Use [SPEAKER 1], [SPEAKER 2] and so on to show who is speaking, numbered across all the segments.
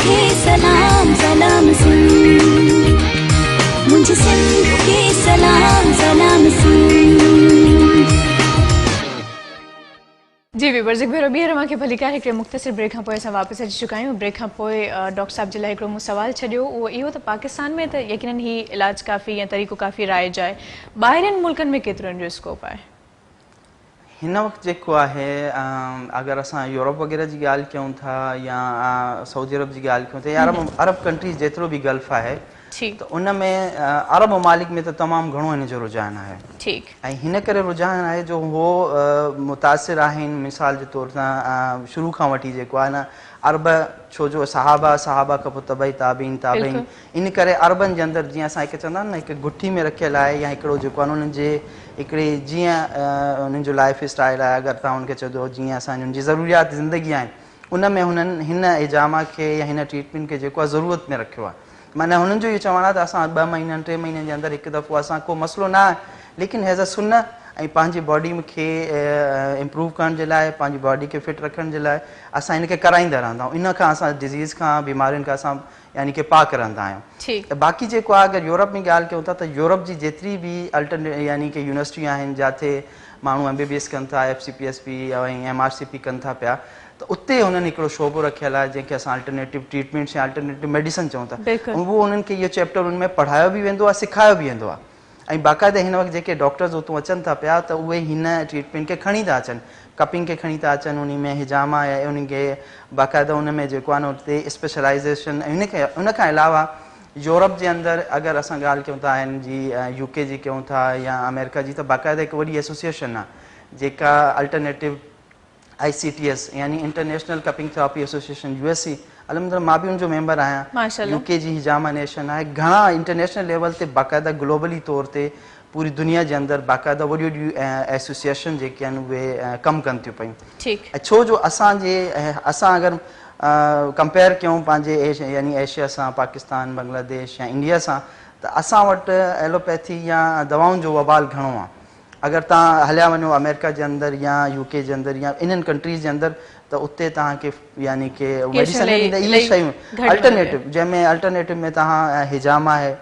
[SPEAKER 1] खे सलाम सलाम सिंध, मुझे सिंध खे सलाम सलाम सिंध।
[SPEAKER 2] जी व्यूअर्स, एक भेरो ॿीहर मूंखे भली कार हिकिड़े मुख़्तसिर ब्रेक खां पोइ असां वापसि अची चुका आहियूं। ब्रेक खां पोइ डॉक्टर साहब जे लाइ हिकिड़ो मूं सुवाल छॾियो, उहो इहो त पाकिस्तान में त यकीनन ही इलाज काफ़ी या तरीक़ो काफ़ी राइज आहे, ॿाहिरियुनि मुल्कनि में केतिरो जो स्कोप आहे?
[SPEAKER 3] हिन वक़्तु जेको आहे अगरि असां यूरोप वग़ैरह जी ॻाल्हि कयूं था या सऊदी अरब जी ॻाल्हि कयूं था या अरब कंट्रीज़ जेतिरो बि गल्फ आहे त उन में अरब ममालिक में त तमामु घणो हिन जो रुझान आहे।
[SPEAKER 2] ठीकु।
[SPEAKER 3] ऐं हिन करे रुझान आहे जो हो मुतासिर आहिनि, मिसाल जे तौर सां शुरू खां वठी जेको आहे न अरब, छो जो सहाबा खां पोइ तबई ताबीन ताबीन, इन करे अरबनि जे अंदरि जीअं असां हिकु चवंदा आहिनि न हिकु गुठी में रखियल आहे या हिकिड़ो जेको आहे उन्हनि जे हिकिड़ी जीअं उन्हनि जो लाइफ स्टाइल आहे, अगरि तव्हां उनखे चवंदो जीअं असांजी उनजी ज़रूरियात ज़िंदगी आहिनि, उन में हुननि हिन हिजामा खे या हिन ट्रीटमेंट खे जेको आहे ज़रूरत में रखियो आहे। माना हुननि जो इहो चवणु आहे त असां 2 महीननि 3 महीननि जे अंदरि हिकु दफ़ो असां को मसइलो न आहे, लेकिन एज़ अ सुन ऐं पंहिंजी बॉडी खे इम्प्रूव करण जे लाइ, पंहिंजी बॉडी खे फिट रखण जे लाइ असां हिनखे कराईंदा रहंदा आहियूं। इन खां असां डिज़ीज़ खां, बीमारियुनि खां असां यानी कि पाक रहंदा आहियूं। बाक़ी जेको आहे अगरि यूरोप में ॻाल्हि कयूं था त यूरोप जी जेतिरी बि अल्टरनेट यानी कि यूनिवर्सिटियूं आहिनि जिथे माण्हू MBBS कनि था, FCPSP ऐं MRCP कनि था पिया, त उते हुननि हिकिड़ो शोबो रखियल आहे जंहिंखे असां अल्टरनेटिव ट्रीटमेंट्स या अल्टरनेटिव मेडिसिन चऊं था। उहो उन्हनि खे इहो चैप्टर उनमें पढ़ायो बि वेंदो आहे, सिखायो बि वेंदो आहे। ऐं बाक़ाइदा हिन वक़्तु जेके डॉक्टर्स उतां अचनि था पिया त उहे हिन ट्रीटमेंट खे खणी था अचनि, कपिंग खे खणी था अचनि, उन में हिजामा ऐं उनखे बाक़ाइदा उन में जेको आहे न उते स्पेशलाइज़ेशन। ऐं उन खां अलावा यूरोप जे अंदरि अगरि असां ॻाल्हि कयूं था हिन जी UK जी कयूं था या अमेरिका जी, त बाक़ाइदा हिकु वॾी एसोसिएशन आहे जेका अल्टरनेटिव ICTS यानी international cupping therapy association USA, अलहमदिल्ला मां बि उनजो मेंबर आहियां। UK जी हिजामा नेशन आहे, घणा इंटरनेशनल लेवल ते बाक़ाइदा ग्लोबली तौर ते पूरी दुनिया जे अंदरि बाक़ाइदा वॾियूं वॾियूं एसोसिएशन जेके आहिनि उहे कमु कनि थियूं पियूं। छो जो असां अगरि कंपेयर कयूं पंहिंजे यानी एशिया सां, पाकिस्तान, बांग्लादेश या इंडिया सां, त असां वटि एलोपैथी या दवाउनि जो वबाल घणो आहे। अगरि तव्हां हलिया वञो अमेरिका जे अंदरि या UK जे अंदरि या इन्हनि कंट्रीज़ जे अंदरि, त उते तव्हांखे यानी कि मेडिसिन इहे शयूं अल्टरनेटिव, जंहिंमें अल्टरनेटिव में तव्हां हिजामा आहे,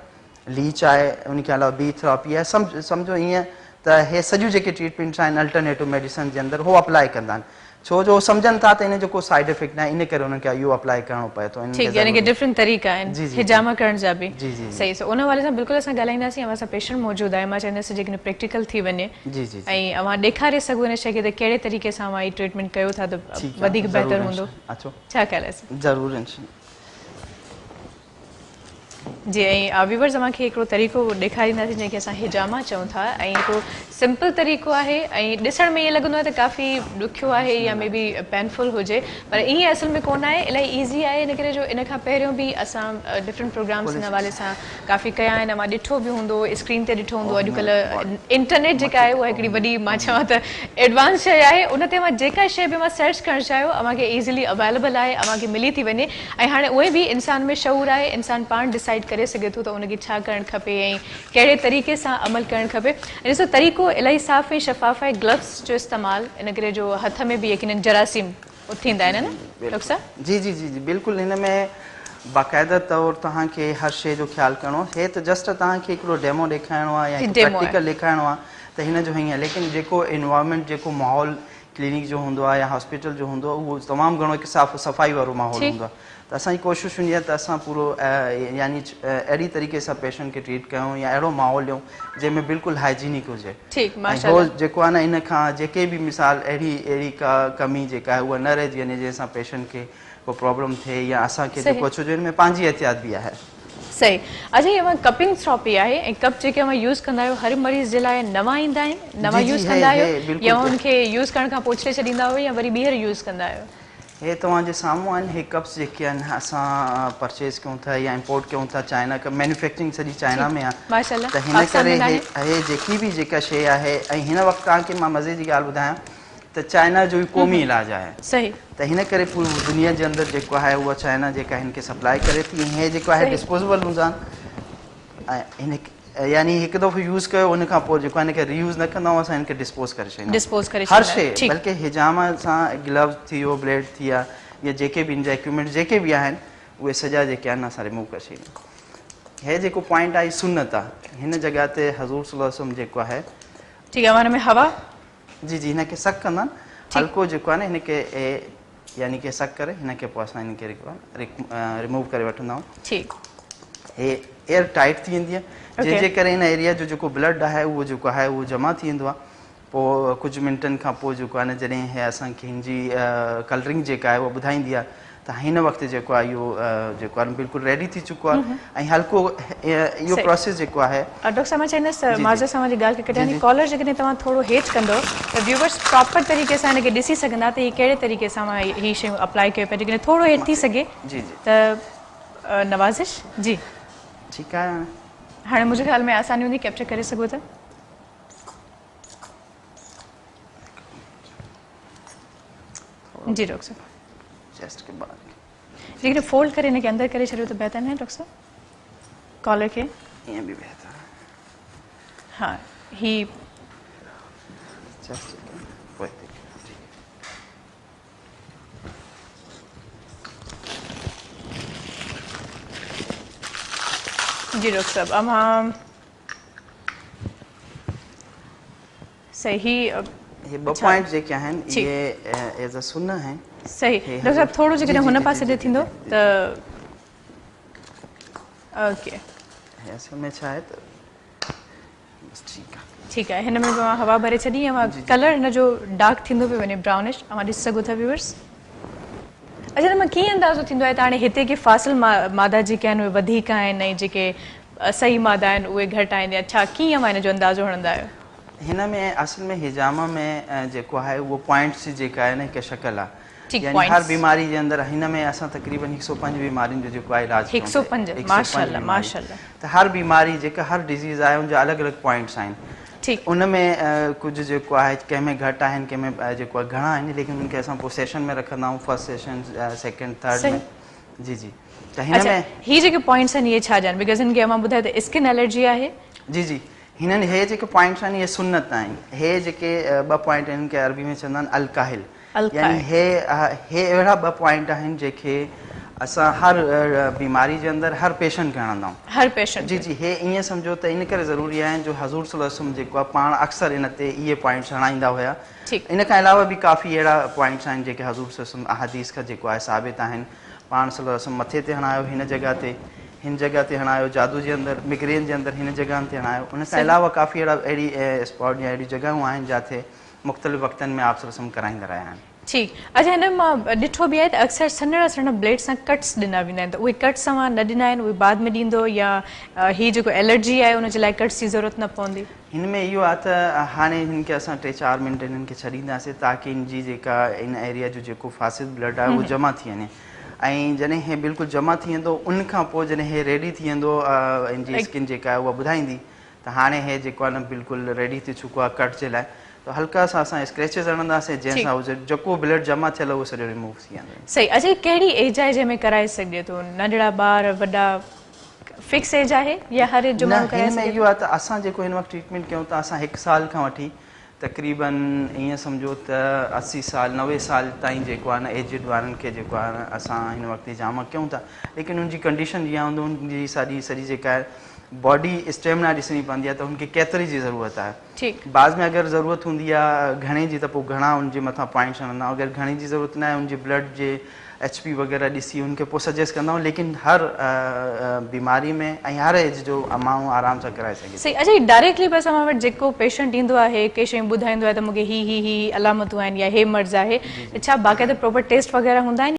[SPEAKER 3] लीच आहे, उनखे अलावा बी थेरेपी आहे, सम्झो ईअं त हे सॼियूं जेके ट्रीटमेंट्स आहिनि अल्टरनेटिव मेडिसिन जे अंदरि हो अप्लाई कंदा आहिनि, छो जो सम्झनि था त इन जो को साइड इफेक्ट न आहे, इन करे उन्हनि खे इहो अप्लाई करिणो पए थो।
[SPEAKER 2] यानी कि डिफरेंट तरीक़ा आहिनि हिजामा करण जा बि। सही सो उन वाले सां बिल्कुलु असां ॻाल्हाईंदासीं। असां पेशेंट मौजूदु आहे, मां चवंदसि जेकॾहिं प्रैक्टिकल थी वञे ऐं अवां ॾेखारे सघो इन शइ खे त कहिड़े तरीक़े सां अवां हीअ ट्रीटमेंट कयो था त वधीक बहितर हूंदो, छा ख़्यालु आहे? ज़रूरु जी। ऐं व्यूअर्स असांखे हिकिड़ो तरीक़ो ॾेखारींदासीं जंहिंखे असां हिजामा चऊं था, ऐं हिकिड़ो सिंपल तरीक़ो आहे ऐं ॾिसण में ईअं लॻंदो आहे त काफ़ी ॾुखियो आहे या मे बी पेनफुल हुजे, पर ईअं असल में कोन आहे, इलाही ईज़ी आहे। इन करे जो इन खां पहिरियों बि असां डिफरेंट प्रोग्राम्स हिन हवाले सां काफ़ी कया आहिनि। मां ॾिठो बि हूंदो, स्क्रीन ते ॾिठो हूंदो। अॼुकल्ह इंटरनेट जेका आहे उहा हिकिड़ी वॾी मां चवां त एडवांस शइ आहे, उन ते मां जेका शइ बि मां सर्च करणु चाहियो अव्हांखे ईज़िली अवेलेबल आहे, अव्हांखे मिली थी वञे। ऐं हाणे उहे बि इंसान में शऊर आहे, इंसान पाण डिसाइड करे सघे थो त उनखे छा करणु खपे ऐं कहिड़े तरीक़े सां अमल करणु खपे। ॾिसो तरीक़ो इलाही साफ़ ऐं शफ़ाफ़ आहे। ग्लव्स जो इस्तेमालु, इन करे जो हथ में बि यकीनन जरासीम थींदा आहिनि न डॉक्टर साहब? जी जी जी जी बिल्कुलु। हिन में बाक़ाइदा तौरु तव्हांखे हर शइ जो ख़्यालु करिणो आहे। हे त जस्ट तव्हांखे हिकिड़ो डेमो ॾेखारिणो आहे या प्रैक्टिकल ॾेखारिणो आहे त हिन जो हीअं आहे, लेकिन जेको एनवायरमेंट, जेको माहौल क्लिनिक जो हूंदो आहे या हॉस्पिटल जो हूंदो आहे, उहो तमामु घणो हिकु साफ़ सफ़ाई वारो माहौल हूंदो आहे। त असांजी कोशिशि हूंदी आहे त असां पूरो यानी अहिड़ी तरीक़े सां पेशेंट खे ट्रीट कयूं या अहिड़ो माहौल ॾियूं जंहिंमें बिल्कुलु हाइजीनिक हुजे। ऐं जेको आहे न इन खां जेके बि मिसाल अहिड़ी का कमी जेका आहे उहा न रहिजी वञे जंहिंसां पेशेंट खे को प्रॉब्लम थिए या असांखे जेको छो जो हिन में पंहिंजी एहतियात बि आहे। सही। अच्छा, ये कपिंग थेरेपी आहे ऐं कप जेके अवां यूज़ कंदा आहियो हर मरीज़ जे लाइ नवां ईंदा आहिनि, नवां यूज़ कंदा आहियो या उनखे यूज़ करण खां पोइ छॾे छॾींदा आहियो या वरी ॿीहर यूज़ कंदा आहियो?
[SPEAKER 3] हे तव्हांजे साम्हूं आहिनि। हे कप्स जेके आहिनि असां परचेज़ कयूं था या इम्पोर्ट कयूं था चाइना खां, मैन्युफैक्चरिंग सॼी चाइना में आहे, त हिन करे हे जेकी बि जेका शइ आहे। ऐं हिन वक़्तु तव्हांखे मां मज़े जी ॻाल्हि ॿुधायां त चाइना जो क़ौमी इलाजु आहे। सही। त हिन करे पूरी दुनिया जे अंदरि जेको आहे उहा चाइना जेका हिन खे सप्लाई करे थी। हे जेको आहे डिस्पोजेबल हूंदा आहिनि ऐं हिन यानी हिकु दफ़ो यूज़ कयो उन खां पोइ जेको आहे हिन खे रीयूज़ न कंदा असां हिन खे डिस्पोज करे छॾींदा हर शइ, बल्कि हिजामा सां ग्लव्स थी वियो, ब्लेड थी विया या जेके बि हिन जा इक्विपमेंट जेके बि आहिनि उहे सॼा जेके आहिनि असां रिमूव करे छॾींदा। हे जेको पॉइंट आहे सुन्नत आहे, हिन जॻह ते हज़ूर सल्लल्लाहु अलैहि वसल्लम जेको आहे
[SPEAKER 2] ठीकु आहे, हिन में हवा
[SPEAKER 3] जी जी हिनखे सक कंदा आहिनि, हल्को जेको आहे न हिनखे यानी कि सक करे हिनखे पोइ असां हिनखे रिमूव करे वठंदा आहियूं।
[SPEAKER 2] ठीकु,
[SPEAKER 3] हे एयर टाइट थी वेंदी आहे, जंहिंजे करे हिन एरिया जो जेको ब्लड आहे उहो जेको आहे उहो जमा थी वेंदो आहे। पोइ कुझु मिंटनि खां पोइ जेको आहे न जॾहिं हे असांखे हिन जी कलरिंग जेका आहे उहा ॿुधाईंदी आहे त हिन वक़्तु जेको आहे इहो जेको आहे बिल्कुलु रेडी थी चुको आहे ऐं हल्को इहो प्रोसेस जेको आहे।
[SPEAKER 2] डॉक्टर साहब मां चाहींदसि माज़र सां जी ॻाल्हि खे कढियां, कॉलर जेकॾहिं तव्हां थोरो हेठि कंदो त व्यूवर्स प्रॉपर तरीक़े सां हिनखे ॾिसी सघंदा त हीअ कहिड़े तरीक़े सां मां हीअ शयूं अप्लाई कयो पिया, जेकॾहिं थोरो हेठि थी सघे
[SPEAKER 3] जी जी
[SPEAKER 2] त नवाज़िश जी
[SPEAKER 3] ठीकु आहे।
[SPEAKER 2] हाणे मुंहिंजे ख़्याल में आसानी हूंदी, कैप्चर करे सघो था। जी डॉक्टर साहब,
[SPEAKER 3] चेस्ट के बाद
[SPEAKER 2] जेकॾहिं फोल्ड करे हिनखे अंदरि करे छॾियो त बहितर न आहे डॉक्टर साहब, कॉलर खे?
[SPEAKER 3] ईअं बि बहितर आहे।
[SPEAKER 2] हाँ, ही
[SPEAKER 3] चेस्ट पोइ
[SPEAKER 2] जी डॉक्टर साहब, अब हम सही
[SPEAKER 3] ये ॿ पॉइंट जेके आहिनि इहे एज़ अ सुन्ना आहिनि।
[SPEAKER 2] सही डॉक्टर साहब, थोरो जेकॾहिं हुन पासे ॾे थींदो त ओके
[SPEAKER 3] असल में छा आहे त बस ठीकु आहे।
[SPEAKER 2] ठीकु आहे, हिन में मां हवा भरे छॾी ऐं कलर हिन जो डार्क थींदो पियो वञे, ब्राउनिश, तव्हां ॾिसी सघो था व्यूअर्स। अच्छा, त मां कीअं अंदाज़ो थींदो आहे त हाणे हिते के फासिल मादा जेके आहिनि उहे वधीक आहिनि ऐं जेके सही मादा आहिनि उहे घटि आहिनि, या छा कीअं मां हिन जो अंदाज़ो हणंदा आहियो?
[SPEAKER 3] हिन में असल में हिजामा में जेको आहे उहो पॉइंट्स जेका आहे न हिकु शक्ल आहे, यानी हर बीमारी जे अंदरि हिन में असां तक़रीबन 105 बीमारियुनि जो जेको आहे इलाज
[SPEAKER 2] 105 माशाअल्लाह माशाअल्लाह।
[SPEAKER 3] त हर बीमारी जेका हर डिज़ीज़ आहे उनजा अलॻि अलॻि पॉइंट्स आहिनि।
[SPEAKER 2] ठीकु,
[SPEAKER 3] उन में कुझु जेको आहे कंहिंमें घटि आहिनि, कंहिंमें जेको आहे घणा आहिनि, लेकिन उनखे असां पोइ सेशन में रखंदा आहियूं, फर्स्ट सेशन सेकेंड थर्ड में। जी जी, त हिन में
[SPEAKER 2] ही जेके पॉइंट्स आहिनि इहे छा आहिनि? बिकॉज़ हिनखे मां ॿुधायो त स्किन एलर्जी आहे।
[SPEAKER 3] जी जी, हिननि हे जेके पॉइंट्स आहिनि इहे सुन्नत आहिनि। हे जेके ॿ पॉइंट आहिनि के अरबी में चवंदा आहिनि अलकाहिल, यानी हे अहिड़ा ॿ पॉइंट आहिनि जेके असां हर बीमारी जे अंदरि हर पेशेंट खे हणंदा आहियूं।
[SPEAKER 2] हर पेशेंट
[SPEAKER 3] जी जी, हे ईअं सम्झो त इन करे ज़रूरी आहे जो हज़ूर सल्लल्लाहु अलैहि वसल्लम जेको आहे पाण अक्सर इन ते इहे पॉइंट्स हणाईंदा हुया। इन खां अलावा बि काफ़ी अहिड़ा पॉइंट्स आहिनि जेके हज़ूर सल्लल्लाहु अलैहि वसल्लम अहादीस खां जेको आहे साबित आहिनि। पाण सल्लल्लाहु अलैहि वसल्लम मथे ते हणायो, हिन जॻह ते, हिन जॻह ते हणायो, जादू जे अंदरि, मिग्रेन जे अंदरि हिन जॻहनि ते हणायो। उन खां अलावा काफ़ी अहिड़ा अहिड़ी स्पॉट या अहिड़ी जॻहियूं आहिनि जिथे मुख़्तलिफ़ वक़्तनि में आप सल्लल्लाहु अलैहि वसल्लम कराईंदा रहिया आहिनि।
[SPEAKER 2] ठीकु, अच्छा हिन मां ॾिठो बि आहे त अक्सर सन्हड़ा सन्हड़ा ब्लेड सां कट्स ॾिना वेंदा आहिनि, त उहे कट्स तव्हां न ॾिना आहिनि, उहे बाद में ॾींदो, या ही जेको एलर्जी आहे उनजे लाइ कट्स जी ज़रूरत न पवंदी? हिन
[SPEAKER 3] में इहो आहे त हाणे हिन खे असां 3-4 मिंट हिननि खे छॾींदासीं ताकी हिन जी जेका इन एरिया जो जेको फासिल ब्लड आहे उहो जमा थी वञे, ऐं जॾहिं हे बिल्कुलु जमा थी वेंदो उन खां पोइ जॾहिं हे रेडी थी वेंदो, इन जी स्किन जेका आहे उहा ॿुधाईंदी त हाणे हे जेको आहे न बिल्कुलु रेडी थी चुको आहे कट जे लाइ। तो हल्का सा असां स्क्रैचेस हणंदासीं जंहिंसां उहो जेको ब्लड जमा थियल उहो सॼो रिमूव थी वेंदो।
[SPEAKER 2] सही, अच्छा कहिड़ी एज आहे जंहिंमें कराए सघे थो? नंढड़ा ॿार, वॾा, फिक्स एज आहे या हर एज जो माण्हू कराए सघे?
[SPEAKER 3] इहो आहे त असां जेको हिन वक़्तु ट्रीटमेंट कयूं था असां 1 साल खां वठी तक़रीबन ईअं सम्झो त 80 साल 90 साल ताईं जेको आहे न एजिड वारनि खे जेको आहे न असां हिन वक़्तु जामा कयूं था, लेकिन उनजी कंडीशन जीअं हूंदो उनजी सॼी जेका आहे बॉडी स्टेमिना ॾिसणी पवंदी आहे त उनखे केतिरी जी ज़रूरत आहे।
[SPEAKER 2] ठीकु,
[SPEAKER 3] बाद में अगरि ज़रूरत हूंदी आहे घणे जी त पोइ घणा उनजे मथां पॉइंट्स हणंदा आहियूं, अगरि घणे जी ज़रूरत न आहे उनजे ब्लड जे HP वग़ैरह ॾिसी उनखे पोइ सजेस्ट कंदा आहियूं, लेकिन हर बीमारी में ऐं हर एज जो माण्हू आराम सां कराए सघे।
[SPEAKER 2] सही, अच्छा डायरेक्टली बसि असां वटि जेको पेशेंट ईंदो आहे के शयूं ॿुधाईंदो आहे त मूंखे ही अलामतूं आहिनि या हे मर्ज़ आहे, छा बाक़ाइदा प्रॉपर टेस्ट वग़ैरह हूंदा आहिनि?